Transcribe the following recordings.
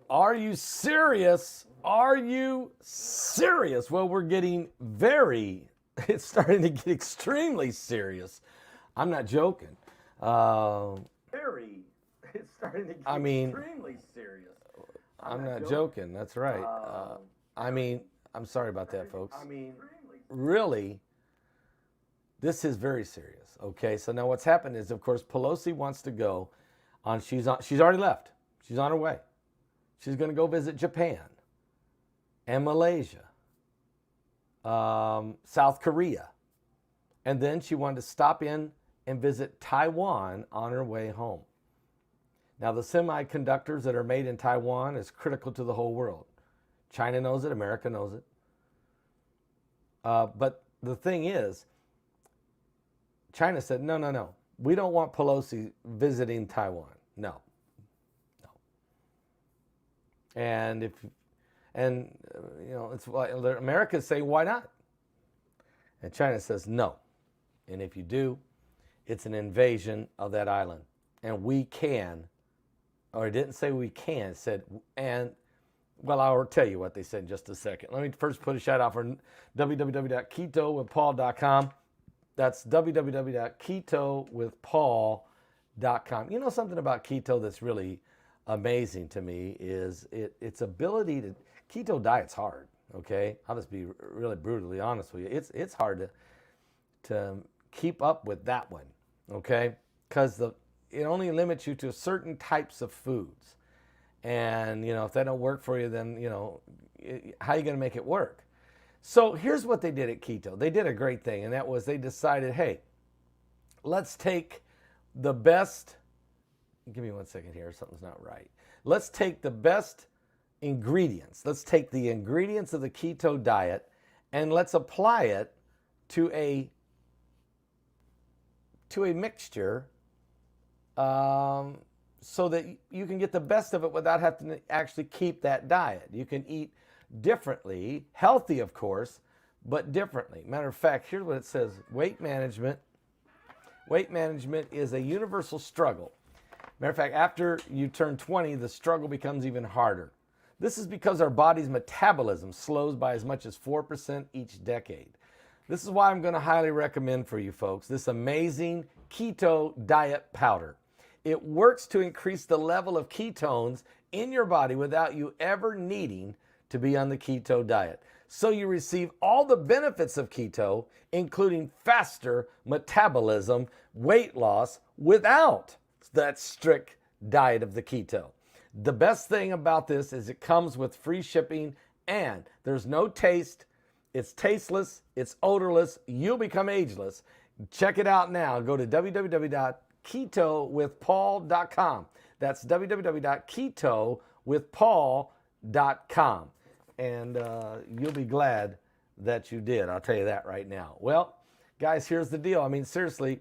Are you serious? Are you serious? Well, we're getting it's starting to get extremely serious. I'm not joking. It's starting to get extremely serious. I'm not joking. That's right. I'm sorry about that, folks. Really, this is very serious. Okay, so now what's happened is, of course, Pelosi wants to go on. She's already left. She's on her way. She's going to go visit Japan and Malaysia, South Korea. And then she wanted to stop in and visit Taiwan on her way home. Now, the semiconductors that are made in Taiwan is critical to the whole world. China knows it. America knows it. But the thing is, China said, no. We don't want Pelosi visiting Taiwan. No. And it's like America say, why not? And China says no. And if you do, it's an invasion of that island. And we can, or it didn't say we can, it said, and, well, I'll tell you what they said in just a second. Let me first put a shout out for www.ketowithpaul.com. That's www.ketowithpaul.com. You know something about keto that's really amazing to me is its ability to, keto diet's hard, okay? I'll just be really brutally honest with you. It's hard to keep up with that one, okay? Because it only limits you to certain types of foods. And, if they don't work for you, then, how are you going to make it work? So here's what they did at Keto. They did a great thing, and that was they decided, hey, let's take the best. Give me 1 second here. Something's not right. Let's take the best ingredients. Let's take the ingredients of the keto diet and let's apply it to a mixture so that you can get the best of it without having to actually keep that diet. You can eat differently, healthy, of course, but differently. Matter of fact, here's what it says. Weight management is a universal struggle. Matter of fact, after you turn 20, the struggle becomes even harder. This is because our body's metabolism slows by as much as 4% each decade. This is why I'm going to highly recommend for you folks this amazing keto diet powder. It works to increase the level of ketones in your body without you ever needing to be on the keto diet. So you receive all the benefits of keto, including faster metabolism, weight loss, without that strict diet of the keto. The best thing about this is it comes with free shipping and there's no taste. It's tasteless. It's odorless. You'll become ageless. Check it out now. Go to www.ketowithpaul.com. That's www.ketowithpaul.com. And you'll be glad that you did. I'll tell you that right now. Well, guys, here's the deal. I mean, seriously,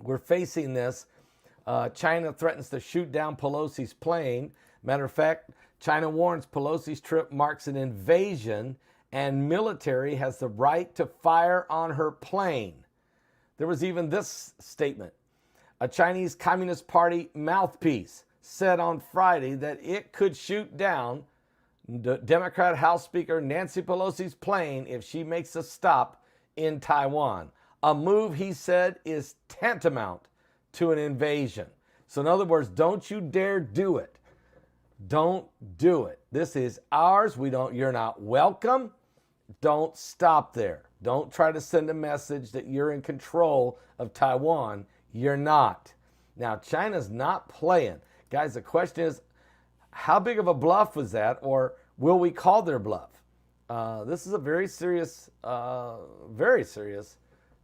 we're facing this. China threatens to shoot down Pelosi's plane. Matter of fact, China warns Pelosi's trip marks an invasion and military has the right to fire on her plane. There was even this statement. A Chinese Communist Party mouthpiece said on Friday that it could shoot down Democrat House Speaker Nancy Pelosi's plane if she makes a stop in Taiwan. A move, he said, is tantamount to an invasion. So in other words, don't you dare do it. Don't do it. This is ours. You're not welcome. Don't stop there. Don't try to send a message that you're in control of Taiwan. You're not. Now, China's not playing. Guys, the question is, how big of a bluff was that, or will we call their bluff? This is a very serious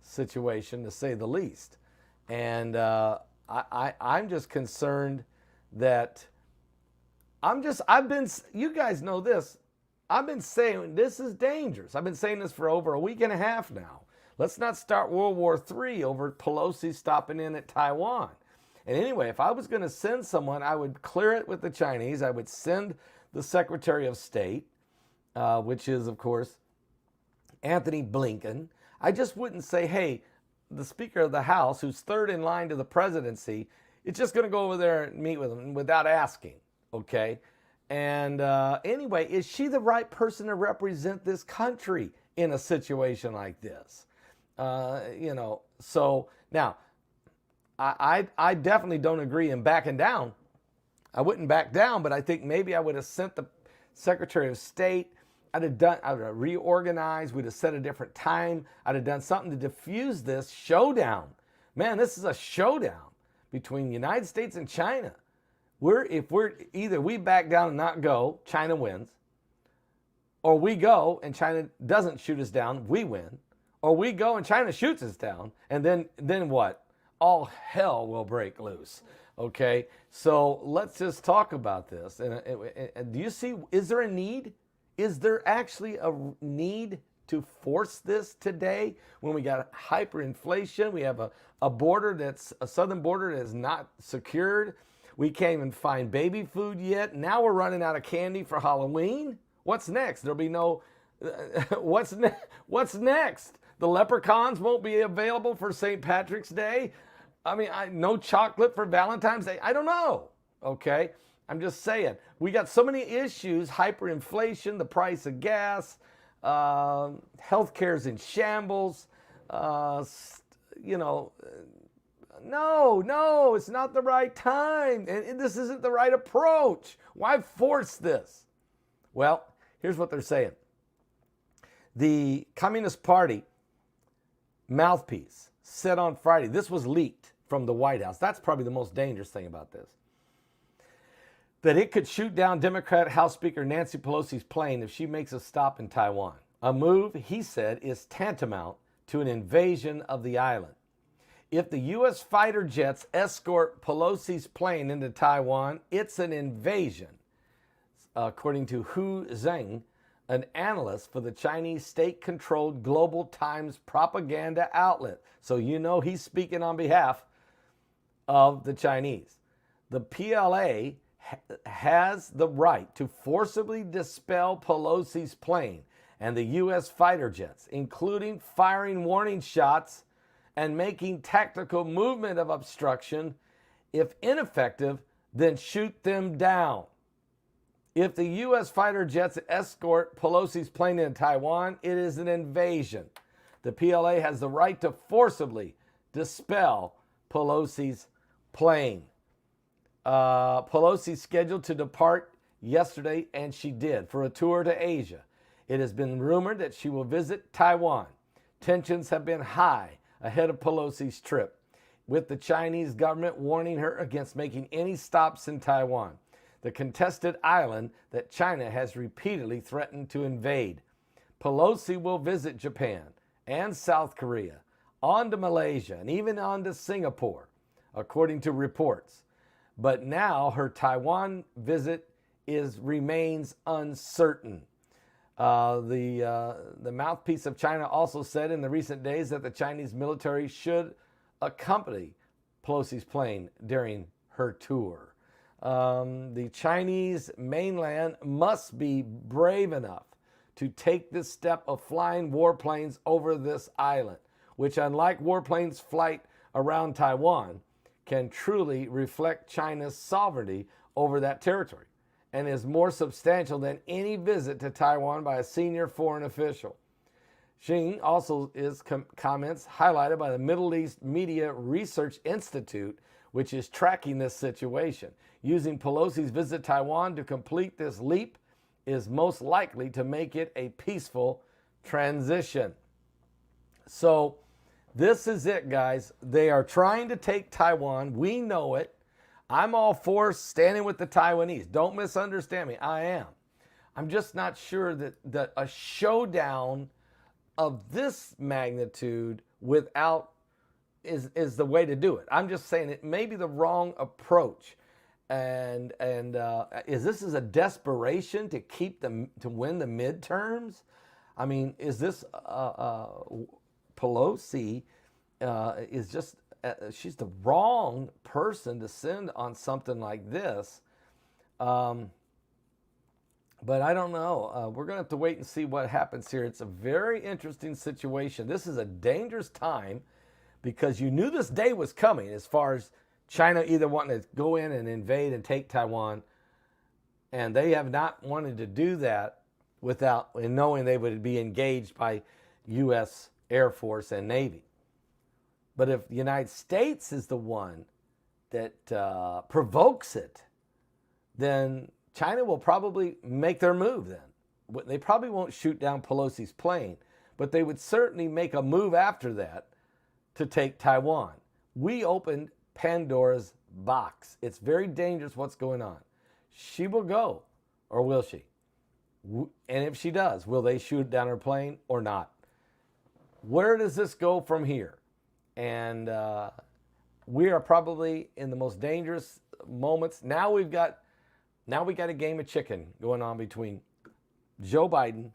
situation, to say the least. And I'm just concerned that you guys know this. I've been saying this is dangerous. I've been saying this for over a week and a half now. Let's not start World War III over Pelosi stopping in at Taiwan. And anyway, if I was going to send someone, I would clear it with the Chinese. I would send the Secretary of State, which is, of course, Anthony Blinken. I just wouldn't say, hey, the Speaker of the House, who's third in line to the presidency, is just going to go over there and meet with him without asking, okay? And anyway, is she the right person to represent this country in a situation like this? So now I definitely don't agree in backing down. I wouldn't back down, but I think maybe I would have sent the Secretary of State. I would have reorganized. We'd have set a different time. I'd have done something to diffuse this showdown. Man, this is a showdown between the United States and China. If either we back down and not go, China wins, or we go and China doesn't shoot us down, we win, or we go and China shoots us down, and then what? All hell will break loose. Okay, so let's just talk about this. And do you see? Is there a need? Is there actually a need to force this today when we got hyperinflation? We have a border that's a southern border that is not secured. We can't even find baby food yet. Now we're running out of candy for Halloween. What's next? There'll be no. What's next? The leprechauns won't be available for St. Patrick's Day. I mean, no chocolate for Valentine's Day. I don't know. Okay, I'm just saying. We got so many issues: hyperinflation, the price of gas, healthcare's in shambles. No, it's not the right time. And this isn't the right approach. Why force this? Well, here's what they're saying. The Communist Party mouthpiece said on Friday, this was leaked from the White House. That's probably the most dangerous thing about this. That it could shoot down Democrat House Speaker Nancy Pelosi's plane if she makes a stop in Taiwan. A move, he said, is tantamount to an invasion of the island. If the U.S. fighter jets escort Pelosi's plane into Taiwan, it's an invasion, according to Hu Zheng, an analyst for the Chinese state-controlled Global Times propaganda outlet. So you know he's speaking on behalf of the Chinese. The PLA has the right to forcibly dispel Pelosi's plane and the U.S. fighter jets, including firing warning shots and making tactical movement of obstruction. If ineffective, then shoot them down. If the U.S. fighter jets escort Pelosi's plane into Taiwan, it is an invasion. The PLA has the right to forcibly dispel Pelosi's plane. Pelosi scheduled to depart yesterday, and she did, for a tour to Asia. It has been rumored that she will visit Taiwan. Tensions have been high ahead of Pelosi's trip, with the Chinese government warning her against making any stops in Taiwan, the contested island that China has repeatedly threatened to invade. Pelosi will visit Japan and South Korea, on to Malaysia, and even on to Singapore, according to reports. But now her Taiwan visit remains uncertain. The mouthpiece of China also said in the recent days that the Chinese military should accompany Pelosi's plane during her tour. The Chinese mainland must be brave enough to take this step of flying warplanes over this island, which, unlike warplanes' flight around Taiwan, can truly reflect China's sovereignty over that territory and is more substantial than any visit to Taiwan by a senior foreign official. Xing also is comments highlighted by the Middle East Media Research Institute, which is tracking this situation. Using Pelosi's visit to Taiwan to complete this leap is most likely to make it a peaceful transition. So this is it, guys. They are trying to take Taiwan. We know it. I'm all for standing with the Taiwanese. Don't misunderstand me. I am. I'm just not sure that a showdown of this magnitude without is the way to do it. I'm just saying it may be the wrong approach. And is this a desperation to to win the midterms? I mean, is this Pelosi is just she's the wrong person to send on something like this. But I don't know. We're going to have to wait and see what happens here. It's a very interesting situation. This is a dangerous time because you knew this day was coming as far as China either wanting to go in and invade and take Taiwan And they have not wanted to do that without knowing they would be engaged by U.S. Air Force and Navy. But if the United States is the one that provokes it, then China will probably make their move then. They probably won't shoot down Pelosi's plane, but they would certainly make a move after that to take Taiwan. We opened Pandora's box. It's very dangerous what's going on. She will go, or will she? And if she does, will they shoot down her plane or not? Where does this go from here? And we are probably in the most dangerous moments. Now we got a game of chicken going on between Joe Biden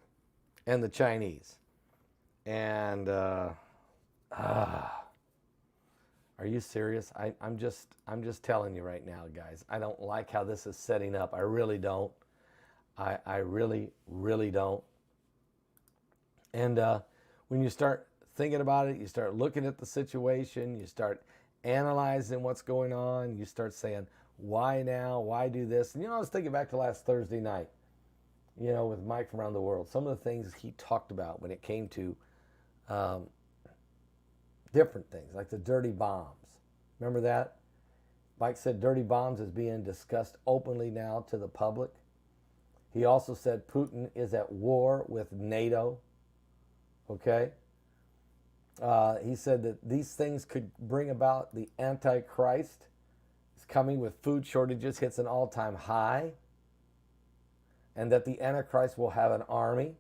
and the Chinese. And are you serious? I'm just telling you right now, guys. I don't like how this is setting up. I really don't. I really, really don't. And when you start thinking about it, you start looking at the situation, you start analyzing what's going on, you start saying, why now? Why do this? And I was thinking back to last Thursday night, with Mike from Around the World. Some of the things he talked about when it came to different things, like the dirty bombs. Remember that? Mike said dirty bombs is being discussed openly now to the public. He also said Putin is at war with NATO. Okay? He said that these things could bring about the Antichrist. It's coming with food shortages, hits an all-time high. And that the Antichrist will have an army.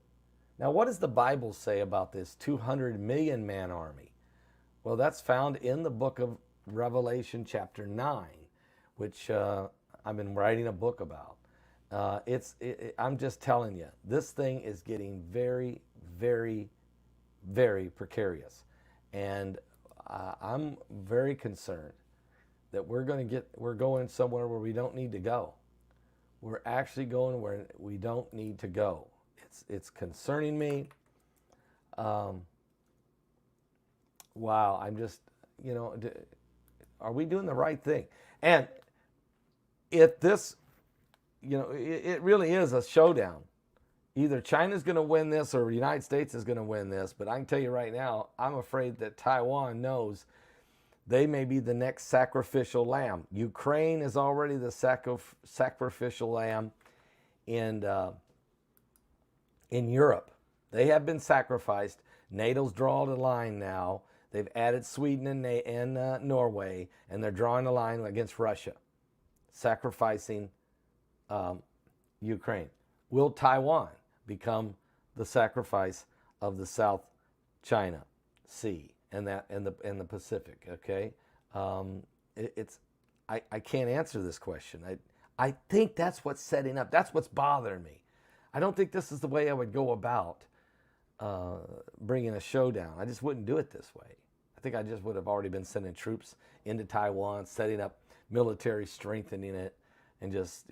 Now, what does the Bible say about this 200 million man army? Well, that's found in the book of Revelation chapter 9, which I've been writing a book about. I'm just telling you, this thing is getting very, very, very precarious. And I'm very concerned that we're going somewhere where we don't need to go. We're actually going where we don't need to go. It's concerning me. Wow, I'm just, are we doing the right thing? And if this, it really is a showdown. Either China's going to win this or the United States is going to win this. But I can tell you right now, I'm afraid that Taiwan knows they may be the next sacrificial lamb. Ukraine is already the sacrificial lamb in Europe. They have been sacrificed. NATO's drawing a line now. They've added Sweden and Norway, and they're drawing a line against Russia, sacrificing Ukraine. Will Taiwan become the sacrifice of the South China Sea and the Pacific? Okay, I can't answer this question. I think that's what's setting up. That's what's bothering me. I don't think this is the way I would go about bringing a showdown. I just wouldn't do it this way. I think I just would have already been sending troops into Taiwan, setting up military, strengthening it, and just,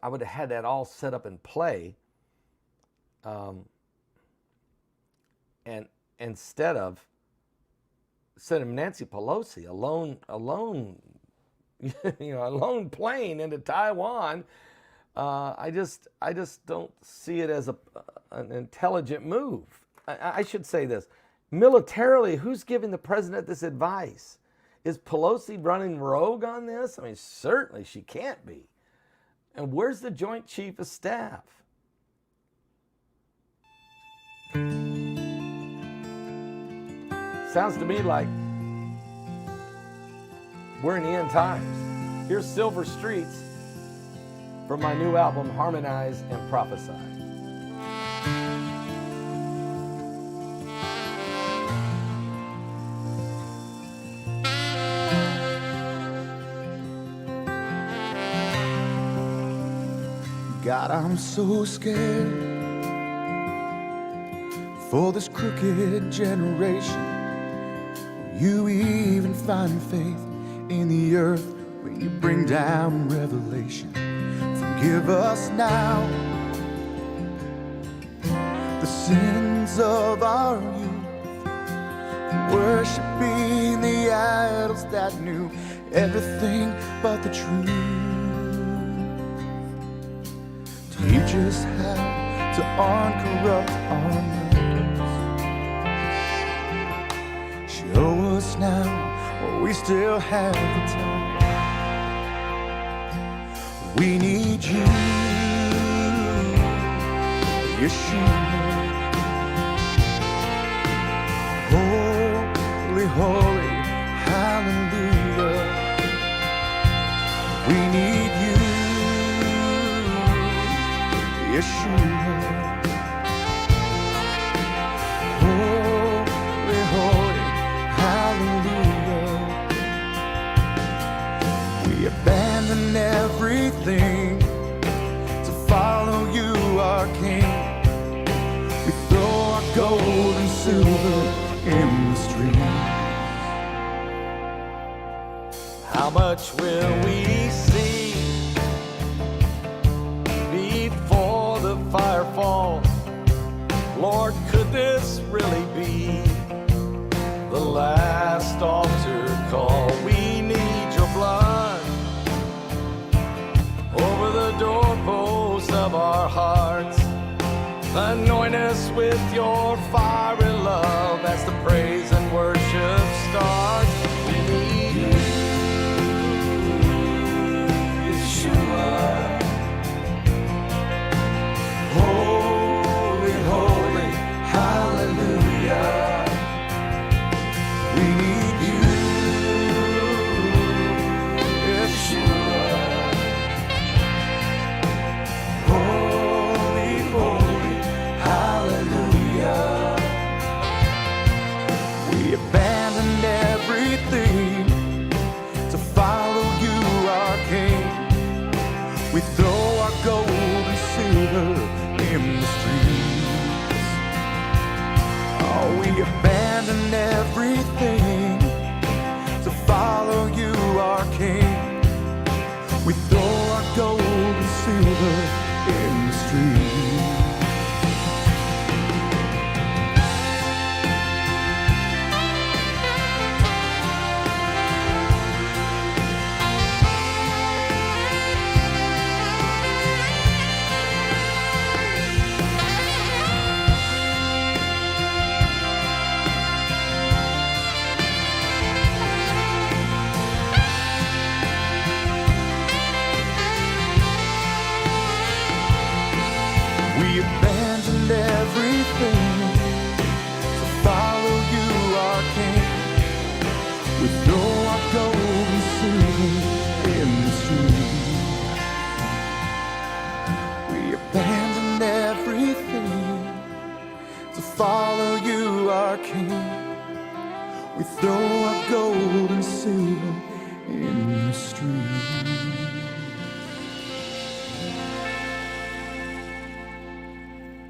I would have had that all set up in play. And instead of sending Nancy Pelosi alone, a lone plane into Taiwan, I just don't see it as an intelligent move. I should say this. Militarily, who's giving the president this advice? Is Pelosi running rogue on this? I mean, certainly she can't be. And where's the Joint Chief of Staff? Sounds to me like we're in the end times. Here's Silver Streets from my new album, Harmonize and Prophesy. God, I'm so scared for this crooked generation. You even find faith in the earth when you bring down revelation. Forgive us now the sins of our youth, worshiping the idols that knew everything but the truth. just how to uncorrupt our minds. Show us now while we still have the time. We need you, Yeshua. Holy, holy, hallelujah. We need you, Yeshua. Holy, holy, hallelujah. We abandon everything to follow you, our King. We throw our gold and silver in the streets. How much will we see before the fire falls? Lord, could this really be the last altar call? We need your blood over the doorpost of our hearts. Anoint us with your fiery love as the praise and worship starts. We need you, Yeshua. Holy, holy, hallelujah. We need you, Yeshua. Holy, holy, hallelujah. We abandoned everything to follow you, our King. We throw our gold and silver in the streets. Oh, we abandoned everything to follow you, our King. We throw our gold and silver in the streets. We abandoned everything to follow you, our King. We throw our gold and silver in the streets. We abandoned everything to follow you, our King. We throw our gold and silver in the streets.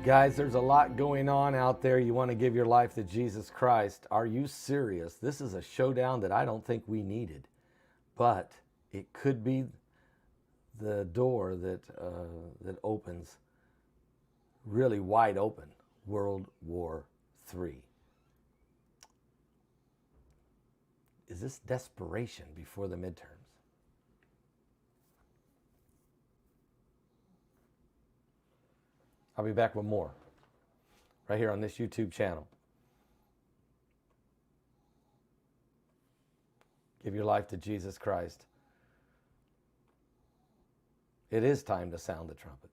Guys, there's a lot going on out there. You want to give your life to Jesus Christ. Are you serious? This is a showdown that I don't think we needed. But it could be the door that opens really wide open. World War III. Is this desperation before the midterms? I'll be back with more right here on this YouTube channel. Give your life to Jesus Christ. It is time to sound the trumpet.